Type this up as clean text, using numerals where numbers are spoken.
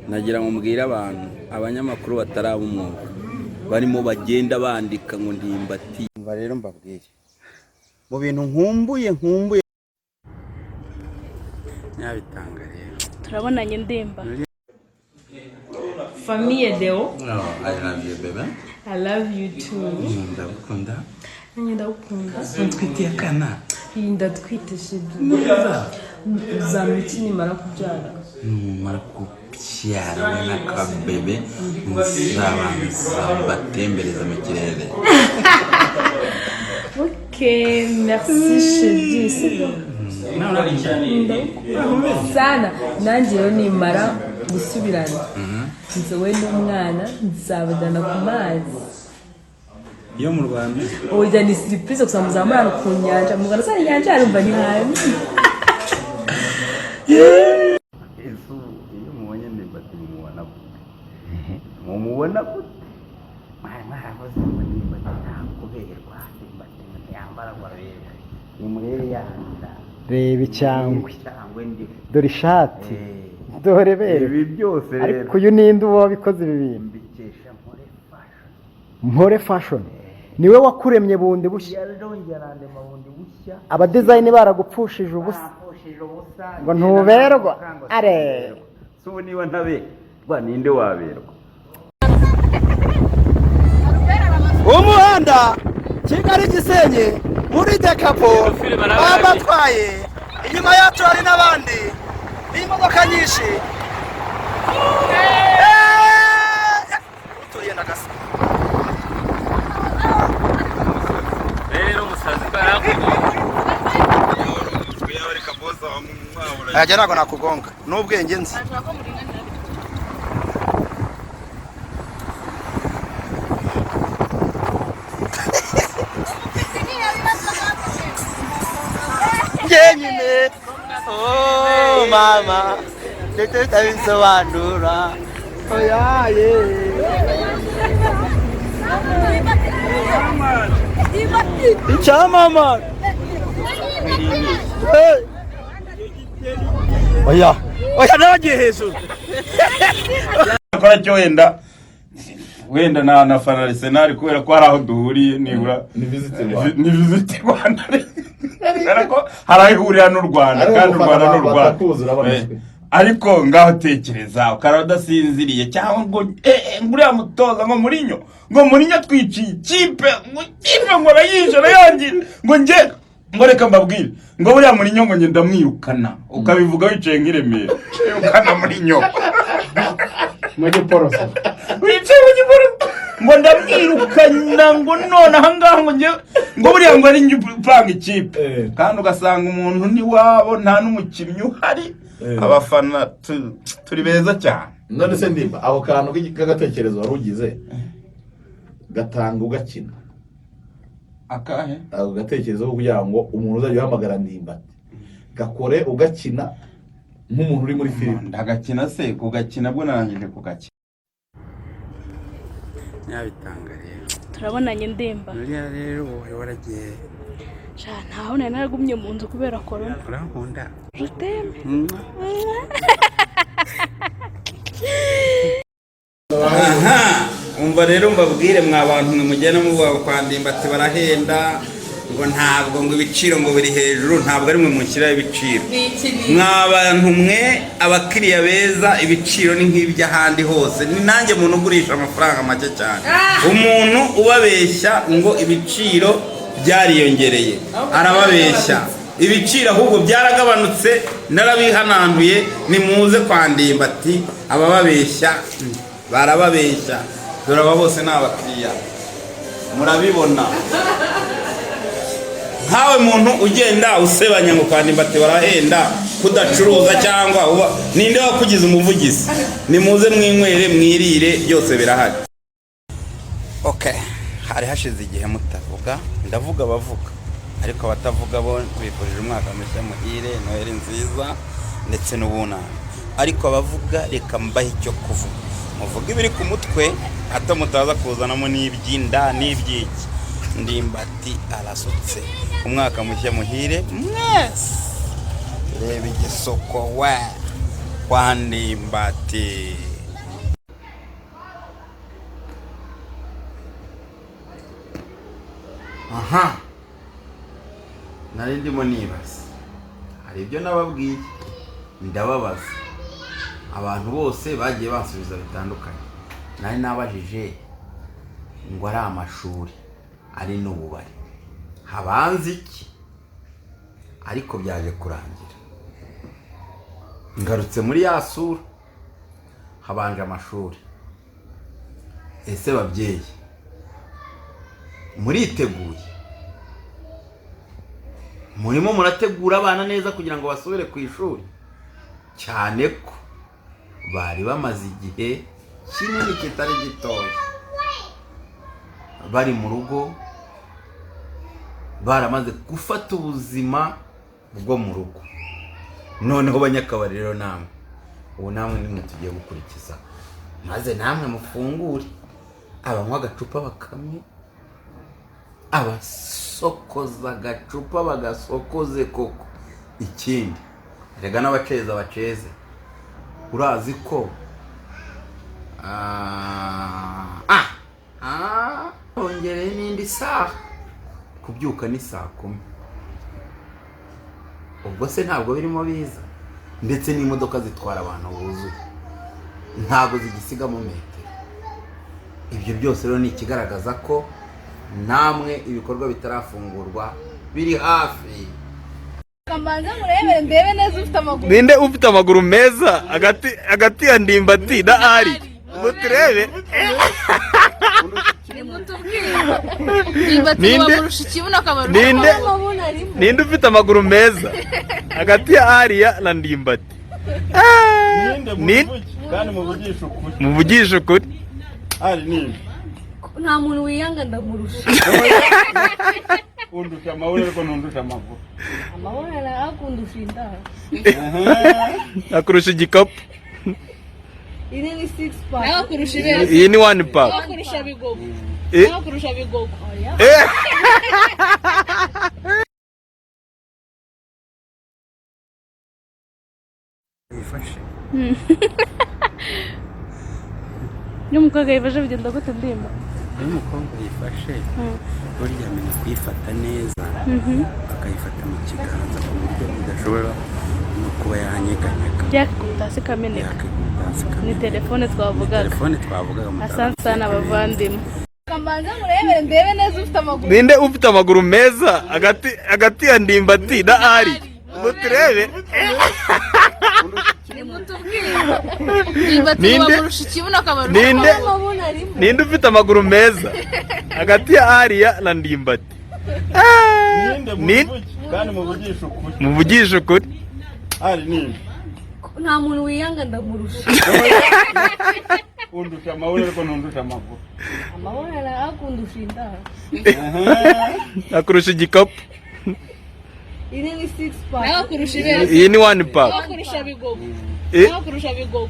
nagira ngo mbwire abantu abanyamakuru bataraba umwuga barimo bagenda bandika ngo ndimbati. Umva rero mbabwire mu bintu nkumbuye nyabitanga rero turabonanye ndemba. Famille Deo. Oh, I love you baby. I love you too. Ndagukunda. Ndagukunda. Ntwitiye kana. Ndatwite shidi. Uzamiki nimara kubyara. Numara kubyara na ka bebe muzabanza batembereza mu kirere. Okay, merci shidi. Sana nanjye yo nimara gusubirana. Nzowe n'umwana nzabadana ku mazi. Yo mu Rwanda. Oya ni surprise gusa muzamurana ku nyanja. Mugana sa nyanja arumva ni hantu. Yesu iyo mubonye ndimbati mubona gute? Mumubona gute? Mwaravuze ngo ndimbati ntakuberwa, ndimbati yambara ngo arebe. Nimurebe yanda. Reba icyangwe. Dore ishati. Dore bere. Ibi byose rero. Ariko uyu ninde wabikoze ibi bintu? Mbikesha Mpore fashion. Niwe wakuremye bundi bushya. yarongera bundi bushya. Aba design baragupfushije ubusa. Ngo ntuberwa. Are. So niba ntaberwa ninde waberwa? Umuhanda Kigali Gisenyi muri dekapo abatwaye inyuma yacu hari n'abandi n'imodoka nyinshi. Utuye ndagasa Rero musazi barakugonga. Twiya bari kaboza mwabura. Ajya nago nakugonga n'ubwenge nzi. Nyine oh mama tete tabisobanura oya ye icyamama oya nagiye hejuru akora cyo wenda na fana Arsenal kubera ko hari aho duhuriye nibura ni visit Rwanda. Ariko harahurira n'u Rwanda kandi u Rwanda n'u Rwanda. Ariko ngaho tekereza ukaradasinziriye cyangwa ngo nguriya mutoza ngo murinyo twiciye kipe ngo rayijana yangira ngo reka mbabwire ngo buriya murinyo ngo ngenda mwirukana ukabivuga wicaye nk'iremera ukana murinyo muri poroso wicaye mu giporoso ngo ndamwirukana ngo none aha ngaha ngo buriya ngo ari njye upanga ikipe kandi ugasanga umuntu ni wabo nta n'umukinnyi uhari. Abafana turi beza cyane. None se ndimba aho kantu k'agatekerezo warugize gatanga ugakina akahe aho gatekerezo kugira ngo umuntu uzajya uhamagara ndimbati gakore ugakina nk'umuntu uri muri filime. Ndagakina se kugakina bwo narangije kugakina. Nyabitanga rero Turabonanye ndemba. rero wowe waragiye Ntaho nari naragumye mu nzu kubera corona. urankunda Theben. Aha umva rero mbabwire mwa bantu mugena muvuga kwa ndimbati barahenda ngo ntabwo ngo ibiciro ngo biri hejuru ntabwo ari mwe mushyira ibiciro. Mwa bantu mwe abakiriya beza ibiciro ni nk'iby'ahandi hose. Ni nanjye muntu ugurisha amafaranga make cyane. Umuntu ubabeshya ngo ibiciro byariyongereye arababeshya. Ibiciro ahubwo byaragabanutse narabihananduye nimuze kwa ndimbati abababeshya barababeshya. Dore aba bose ni abakiriya murabibona. Nkawe muntu ugenda usebanya ngo kwa ndimbati barahenda kudacuruza cyangwa ninde wakugize umuvugizi? Nimuze mwinywere mwirire byose birahari. Okay, hari hashize igihe mutavuga ndavuga bavuga ariko abatavuga bo bifurije umwaka mushya muhire Noheli nziza ndetse n'ubunani. Ariko abavuga reka mbahe icyo kuvuga muvuga ibiri ku mutwe hato mutaza kuzanamo n'ibyinda n'ibyiki. Ndimbati arasutse umwaka mushya muhire mwese. Reba igisoko we kwa Ndimbati. aha nari ndimo nibaza, hari ibyo nababwiye ndababaza, abantu bose bagiye bansubiza bitandukanye. Nari nabajije ngo ari amashuri ari n'ububari habanze iki, ariko byaje kurangira ngarutse muri ya sura, habanje amashuri. Ese babyeyi muriteguye? Murimo murategura abana neza kugira ngo basubire ku ishuri? Cyane ko bari bamaze igihe kinini kitari gitoya bari mu rugo, baramaze gufata ubuzima bwo mu rugo. Noneho banyakabari rero namwe, ubu namwe nimwe tugiye gukurikiza, maze namwe mufungure, abanywa agacupa bakamwe, abasokoza agacupa bagasokoze koko. Ikindi rega n'abaceza baceze, urazi ko ongereye n'indi saha, kubyuka ni 10:00. Ubwo se ntabwo birimo biza, ndetse n'imodoka zitwara abantu buzuye ntabwo zigisigamo metero. Ibyo byose rero ni ikigaragaza ko namwe ibikorwa bitarafungurwa biri hafi. Kamanza murebere ndebe neza ufite amaguru. Ninde ufite amaguru meza hagati ya ndimbati na ari? Muturebe. Ninde ufite amaguru meza hagati ya Ariya na Ndimbati? kandi muvugisha ukuri. Muvugisha ukuri. Ari ninde? Nta muntu wiyanga ndamurusha. Undusha amahoro ariko ntundusha amaguru. Amahoro arakundusha indaha. Akurusha igikapu. Iri ni 6 pack. Akurusha ibere. Iyi ni 1 pack. Akurusha bigogo. Akurusha bigogo. Yifashe. N'umukobwa yifashe bigenda gute ndimba? Iyo umukobwa yifashe burya amenya kuyifata neza, akayifata mu kiganza ku buryo bidashobora no kuba yanyeganyega. Yakikuta se kameneka. Ni telefone twavugaga. Asante sana bavandimwe. Kamanza murebere ndebe neza ufite amaguru. Ninde ufite amaguru meza hagati ya Ndimbati na Ari? Muturebe. Ninde ufite amaguru meza hagati ya Ariya na Ndimbati? kandi muvugisha ukuri. Muvugisha ukuri. Ari ninde? Nta muntu wiyanga ndamurusha. Undusha amahoro ariko ntundusha amaguru. Amahoro arakundusha indaha. Akurusha igikapu. Iri ni 6 pack. Akurusha ibere. Iyi ni 1 pack. Akurusha bigogo. Akurusha bigogo.